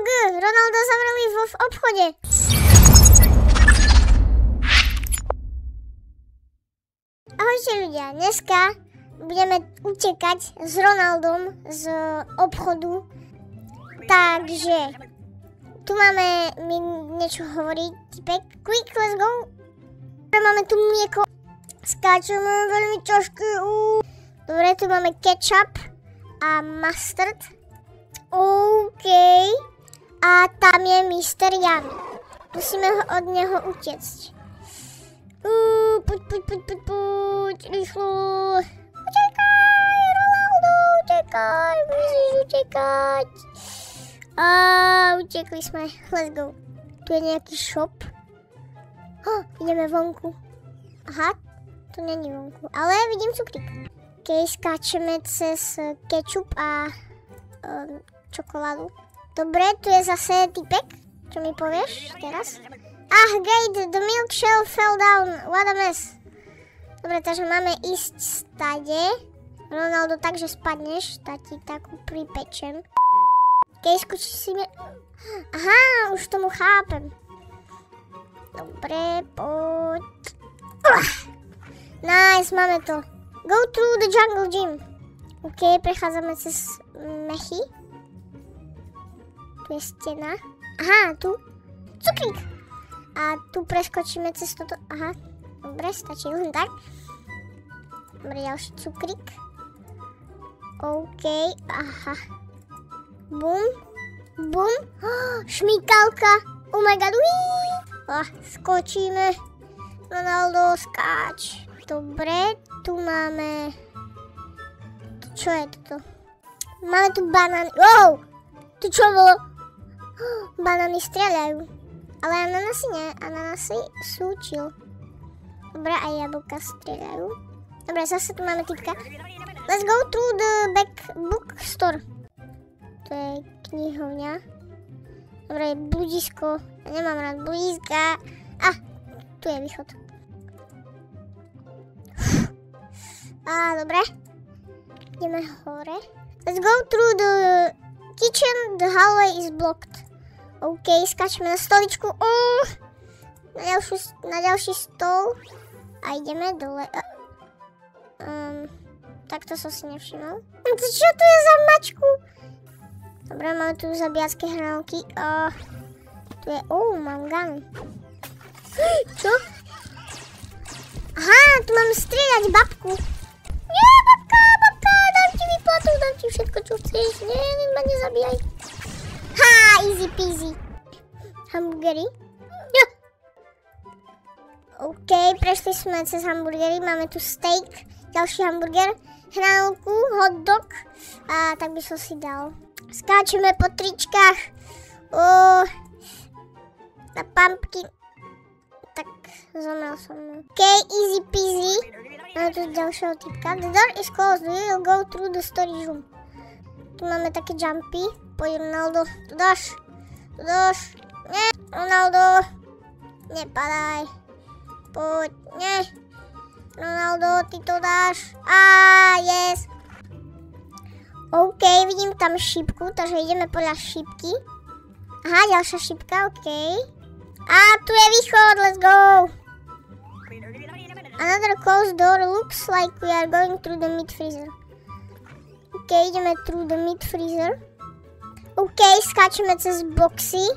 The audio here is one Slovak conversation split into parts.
GG, Ronaldo zavreli v obchode. Ahojte ľudia, dneska budeme utekať s Ronaldom z obchodu. Takže tu máme mi niečo hovoriť, typek. Quick, let's go. Máme tu mlieko. Skáčeme veľmi ťažké. Dobre, tu máme ketchup a mustard. OK. A tam je Mr. Yummy. Musíme od neho utiecť. Poď, rýchlo. Utekaj, Ronaldo, utekaj, musíš utekať. Utekli sme, let's go. Tu je nejaký shop. Ideme vonku. Aha, tu není vonku, ale vidím cukrík. OK, skáčeme cez ketchup a čokoládu. Dobre, tu je zase typek. Čo mi povieš teraz? Great, the milk shell fell down. What a mess. Dobre, takže máme ísť stade. Ronaldo, takže spadneš, tá ti takú pripečem. OK, skúči si mi... Aha, už tomu chápem. Dobre, poď. Nice, máme to. Go through the jungle gym. OK, prechádzame cez mechy. Tu je stena. Aha, tu. Cukrík. A tu preskočíme cez toto. Aha, dobre, stačí len tak. Dobre, ďalší cukrík. OK, aha. Bum, bum. Šmíkalka. Oh my god, skočíme. Ronaldo, skáč. Dobre, tu máme... Čo je toto? Máme tu banány. Wow! Tu čo bolo? Banány strieľajú. Ale ananasy nie. Ananasy sú chill. Dobre, aj jablka strieľajú. Dobre, zase tu máme typka. Let's go through the back bookstore. To je knihovňa. Dobre, bludisko. Ja nemám rád bludiska. Tu je východ. Dobre. Ideme hore. Let's go through the kitchen. The hallway is blocked. OK, skáčeme na stoličku. Na ďalší stol. A ideme dole. Takto som si nevšimol. Čo tu je za mačku? Dobre, máme tu zabíjacké hranolky. Tu je... mám gun. Čo? Aha, tu mám strieľať babku. Nie, babka, dám ti výplatu, dám ti všetko, čo chceš. Nie, ma nezabíjaj. Easy peasy. Hamburgery. Ja. OK, prešli sme cez hamburgery, máme tu steak, ďalší hamburger, hranolku, hot dog. Tak by som si dal. Skáčeme po tričkách. Na pumpkin. Tak, zomrel som. OK, easy peasy. Máme tu ďalšieho typka. The door is closed. We will go through the storage room. Tu máme také jumpy. Poď, Ronaldo. Tu dáš. Nie, Ronaldo. Nepadaj. Poď, nie. Ronaldo, ty to dáš. Yes. OK, vidím tam šípku, takže ideme podľa šípky. Aha, ďalšia šípka, OK. Tu je východ, let's go. Another closed door, looks like we are going through the meat freezer. OK, ideme through the meat freezer. OK, skáčeme cez boxy.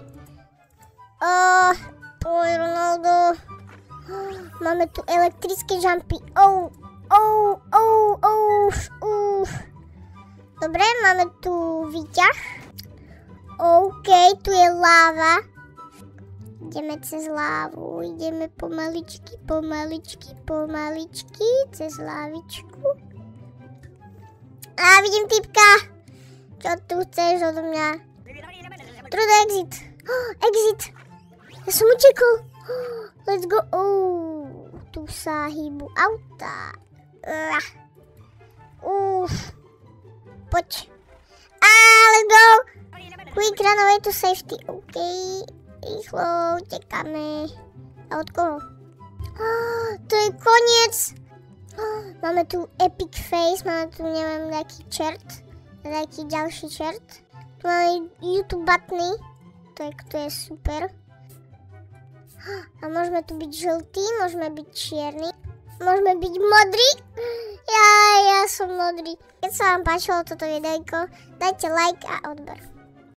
Poď, Ronaldo. Máme tu elektrické jumpy. Dobre, máme tu výťah. OK, tu je láva. Ideme cez lávu, ideme pomaličky, cez lávičku. Vidím typka. Čo tu chceš odo mňa? Through the exit. Exit. Ja som utekol. Let's go. Tu sa hýbu auta. Poď. Let's go. Quick, run away to safety. OK. Rýchlo, utekáme. A od koho? To je koniec. Máme tu epic face, máme tu neviem, nejaký čert. Nejaký ďalší čert. Tu máme YouTube butny. tento to je super. A môžeme tu byť žltý, môžeme byť čierny, môžeme byť modrý. Ja som modrý. Keď sa vám páčilo toto videjko, dajte like a odber.